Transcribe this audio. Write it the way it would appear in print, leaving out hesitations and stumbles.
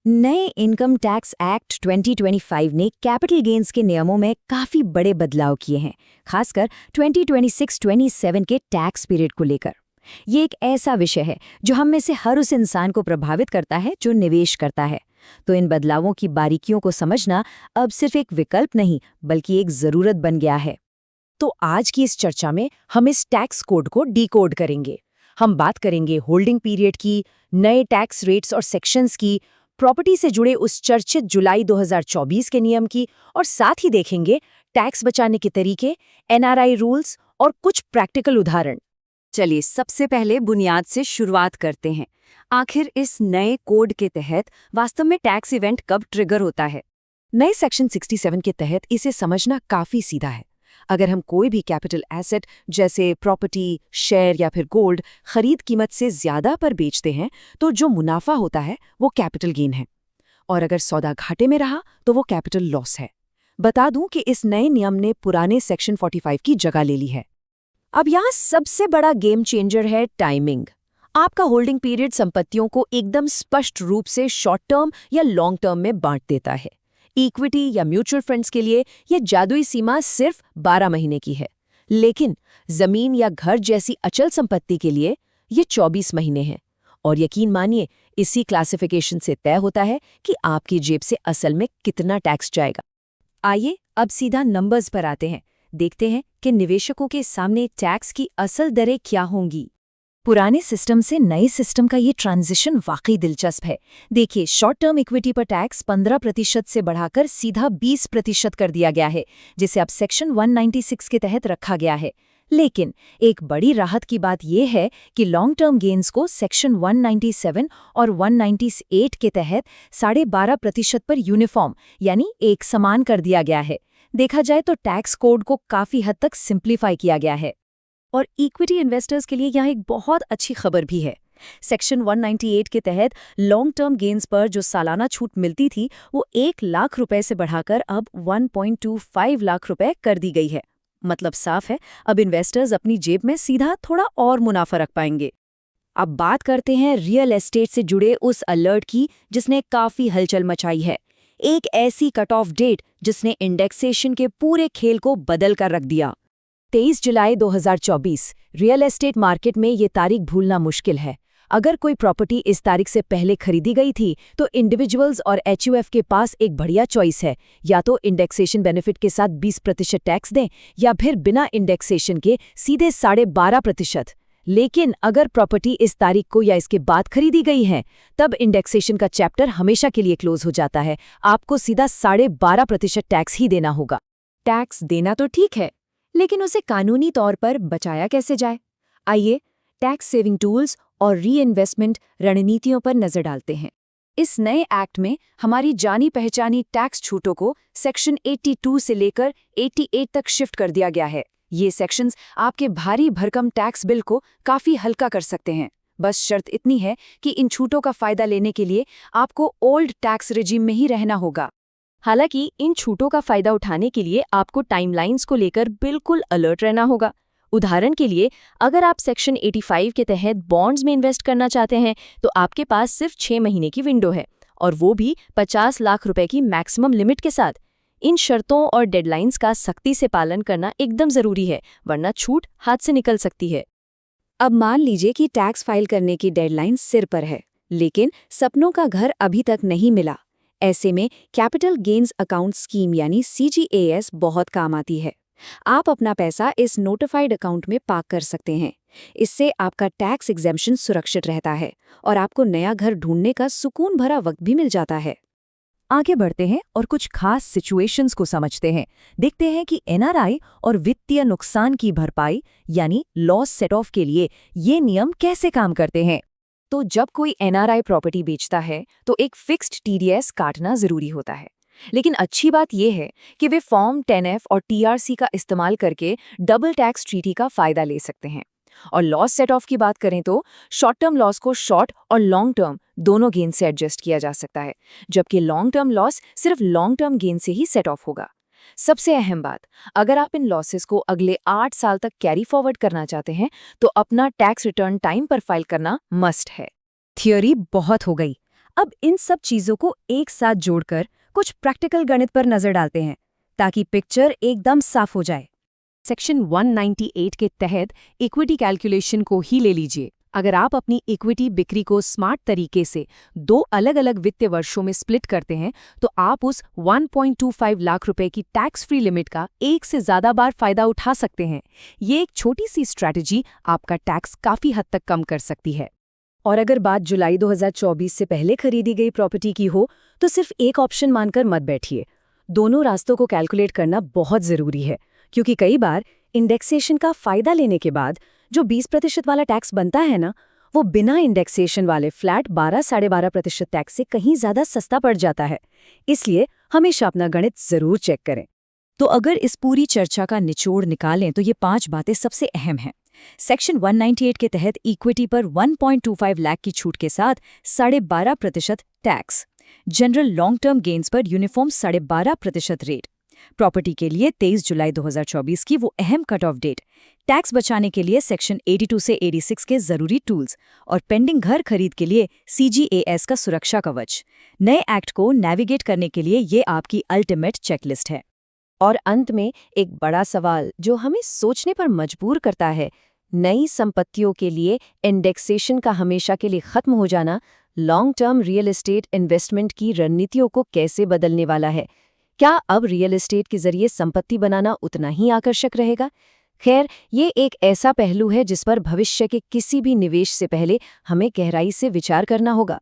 नए income tax act 2025 ने capital gains के नियमों में काफी बड़े बदलाव किए हैं, खासकर 2026-27 के टैक्स पीरियड को लेकर। ये एक ऐसा विषय है जो हम में से हर उस इंसान को प्रभावित करता है जो निवेश करता है। तो इन बदलावों की बारीकियों को समझना अब सिर्फ एक विकल्प नहीं बल्कि एक जरूरत बन गया है। तो आज की इस चर्चा में हम इस टैक्स कोड को डिकोड करेंगे। हम बात करेंगे होल्डिंग पीरियड की, नए टैक्स रेट्स और सेक्शंस की, प्रॉपर्टी से जुड़े उस चर्चित जुलाई 2024 के नियम की, और साथ ही देखेंगे टैक्स बचाने के तरीके, एनआरआई रूल्स और कुछ प्रैक्टिकल उदाहरण। चलिए सबसे पहले बुनियाद से शुरुआत करते हैं। आखिर इस नए कोड के तहत वास्तव में टैक्स इवेंट कब ट्रिगर होता है? नए सेक्शन 67 के तहत इसे समझना काफी सीधा है। अगर हम कोई भी कैपिटल एसेट जैसे प्रॉपर्टी, शेयर या फिर गोल्ड खरीद कीमत से ज्यादा पर बेचते हैं तो जो मुनाफा होता है वो कैपिटल गेन है, और अगर सौदा घाटे में रहा तो वो कैपिटल लॉस है। बता दूं कि इस नए नियम ने पुराने सेक्शन 45 की जगह ले ली है। अब यहाँ सबसे बड़ा गेम चेंजर है टाइमिंग। आपका होल्डिंग पीरियड संपत्तियों को एकदम स्पष्ट रूप से शॉर्ट टर्म या लॉन्ग टर्म में बांट देता है। इक्विटी या म्यूचुअल फंड्स के लिए यह जादुई सीमा सिर्फ 12 महीने की है, लेकिन जमीन या घर जैसी अचल संपत्ति के लिए ये 24 महीने हैं। और यकीन मानिए, इसी क्लासिफिकेशन से तय होता है कि आपकी जेब से असल में कितना टैक्स जाएगा। आइए अब सीधा नंबर्स पर आते हैं। देखते हैं कि निवेशकों के सामने टैक्स की असल दरें क्या होंगी। पुराने सिस्टम से नए सिस्टम का ये ट्रांजिशन वाकई दिलचस्प है। देखिए, शॉर्ट टर्म इक्विटी पर टैक्स 15% से बढ़ाकर सीधा 20% कर दिया गया है, जिसे अब सेक्शन 196 के तहत रखा गया है। लेकिन एक बड़ी राहत की बात यह है कि लॉन्ग टर्म गेन्स को सेक्शन 197 और 198 के तहत 12.5% पर यूनिफॉर्म यानी एक समान कर दिया गया है। देखा जाए तो टैक्स कोड को काफी हद तक सिंप्लीफाई किया गया है। और इक्विटी इन्वेस्टर्स के लिए यहाँ एक बहुत अच्छी खबर भी है। सेक्शन 198 के तहत लॉन्ग टर्म गेन्स पर जो सालाना छूट मिलती थी वो 1 लाख रुपए से बढ़ाकर अब 1.25 लाख रुपए कर दी गई है। मतलब साफ है, अब इन्वेस्टर्स अपनी जेब में सीधा थोड़ा और मुनाफा रख पाएंगे। अब बात करते हैं रियल एस्टेट से जुड़े उस अलर्ट की जिसने काफी हलचल मचाई है। एक ऐसी कट ऑफ डेट जिसने इंडेक्सेशन के पूरे खेल को बदल कर रख दिया। 23 जुलाई 2024। रियल एस्टेट मार्केट में ये तारीख भूलना मुश्किल है। अगर कोई प्रॉपर्टी इस तारीख से पहले खरीदी गई थी तो इंडिविजुअल्स और एचयूएफ के पास एक बढ़िया चॉइस है। या तो इंडेक्सेशन बेनिफिट के साथ 20% टैक्स दें या फिर बिना इंडेक्सेशन के सीधे 12.5%। लेकिन अगर प्रॉपर्टी इस तारीख को या इसके बाद खरीदी गई है तब इंडेक्सेशन का चैप्टर हमेशा के लिए क्लोज हो जाता है। आपको सीधा 12.5% टैक्स ही देना होगा। टैक्स देना तो ठीक है, लेकिन उसे कानूनी तौर पर बचाया कैसे जाए? आइए टैक्स सेविंग टूल्स और रीइन्वेस्टमेंट रणनीतियों पर नजर डालते हैं। इस नए एक्ट में हमारी जानी पहचानी टैक्स छूटों को सेक्शन 82 से लेकर 88 तक शिफ्ट कर दिया गया है। ये सेक्शंस आपके भारी भरकम टैक्स बिल को काफी हल्का कर सकते हैं। बस शर्त इतनी है कि इन छूटों का फायदा लेने के लिए आपको ओल्ड टैक्स रेजिम में ही रहना होगा। हालांकि इन छूटों का फायदा उठाने के लिए आपको टाइमलाइंस को लेकर बिल्कुल अलर्ट रहना होगा। उदाहरण के लिए, अगर आप सेक्शन 85 के तहत बॉन्ड्स में इन्वेस्ट करना चाहते हैं तो आपके पास सिर्फ 6 महीने की विंडो है, और वो भी 50 लाख रुपए की मैक्सिमम लिमिट के साथ। इन शर्तों और डेडलाइंस का सख्ती से पालन करना एकदम जरूरी है, वरना छूट हाथ से निकल सकती है। अब मान लीजिए कि टैक्स फाइल करने की डेडलाइन सिर पर है, लेकिन सपनों का घर अभी तक नहीं मिला। ऐसे में कैपिटल गेन्स अकाउंट स्कीम यानी CGAS बहुत काम आती है। आप अपना पैसा इस नोटिफाइड अकाउंट में पार्क कर सकते हैं। इससे आपका टैक्स एग्जेम्पशन सुरक्षित रहता है और आपको नया घर ढूंढने का सुकून भरा वक्त भी मिल जाता है। आगे बढ़ते हैं और कुछ खास सिचुएशंस को समझते हैं। देखते हैं कि एनआरआई और वित्तीय नुकसान की भरपाई यानी लॉस सेट ऑफ के लिए ये नियम कैसे काम करते हैं। तो जब कोई एनआरआई प्रॉपर्टी बेचता है तो एक फिक्स्ड TDS काटना जरूरी होता है। लेकिन अच्छी बात यह है कि वे फॉर्म 10F और TRC का इस्तेमाल करके डबल टैक्स ट्रीटी का फायदा ले सकते हैं। और लॉस सेट ऑफ की बात करें तो शॉर्ट टर्म लॉस को शॉर्ट और लॉन्ग टर्म दोनों गेन से एडजस्ट किया जा सकता है, जबकि लॉन्ग टर्म लॉस सिर्फ लॉन्ग टर्म गेन से ही सेट ऑफ होगा। सबसे अहम बात, अगर आप इन लॉसेस को अगले 8 साल तक कैरी फॉरवर्ड करना चाहते हैं तो अपना टैक्स रिटर्न टाइम पर फाइल करना मस्ट है। थियोरी बहुत हो गई। अब इन सब चीजों को एक साथ जोड़कर कुछ प्रैक्टिकल गणित पर नजर डालते हैं ताकि पिक्चर एकदम साफ हो जाए। सेक्शन 198 के तहत इक्विटी कैलकुलेशन को ही ले लीजिए। अगर आप अपनी इक्विटी बिक्री को स्मार्ट तरीके से 2 अलग-अलग वित्तीय वर्षों में स्प्लिट करते हैं तो आप उस 1.25 लाख रुपए की टैक्स फ्री लिमिट का एक से ज्यादा बार फायदा उठा सकते हैं। ये एक छोटी सी स्ट्रैटेजी आपका टैक्स काफी हद तक कम कर सकती है। और अगर बात जुलाई 2024 से पहले खरीदी गई प्रॉपर्टी की हो तो सिर्फ एक ऑप्शन मानकर मत बैठिए। दोनों रास्तों को कैलकुलेट करना बहुत जरूरी है, क्योंकि कई बार इंडेक्सेशन का फायदा लेने के बाद जो 20% वाला टैक्स बनता है ना, वो बिना इंडेक्सेशन वाले फ्लैट 12-12.5% टैक्स से कहीं ज्यादा सस्ता पड़ जाता है। इसलिए हमेशा अपना गणित जरूर चेक करें। तो अगर इस पूरी चर्चा का निचोड़ निकालें तो ये 5 बातें सबसे अहम हैं। सेक्शन 198 के तहत इक्विटी पर 1.25 लाख की छूट के साथ 12.5% tax, general long term gains पर यूनिफॉर्म 12.5% रेट, प्रॉपर्टी के लिए 23 जुलाई 2024 की वो अहम कट ऑफ डेट, टैक्स बचाने के लिए सेक्शन 82 से 86 के जरूरी टूल्स और पेंडिंग घर खरीद के लिए CGAS का सुरक्षा कवच। नए एक्ट को नेविगेट करने के लिए ये आपकी अल्टीमेट चेकलिस्ट है। और अंत में एक बड़ा सवाल जो हमें सोचने पर मजबूर करता है, नई संपत्तियों के लिए इंडेक्सेशन का हमेशा के लिए खत्म हो जाना long term real estate investment की रणनीतियों को कैसे बदलने वाला है? क्या अब रियल एस्टेट के जरिए संपत्ति बनाना उतना ही आकर्षक रहेगा? खैर, ये एक ऐसा पहलू है जिस पर भविष्य के किसी भी निवेश से पहले हमें गहराई से विचार करना होगा।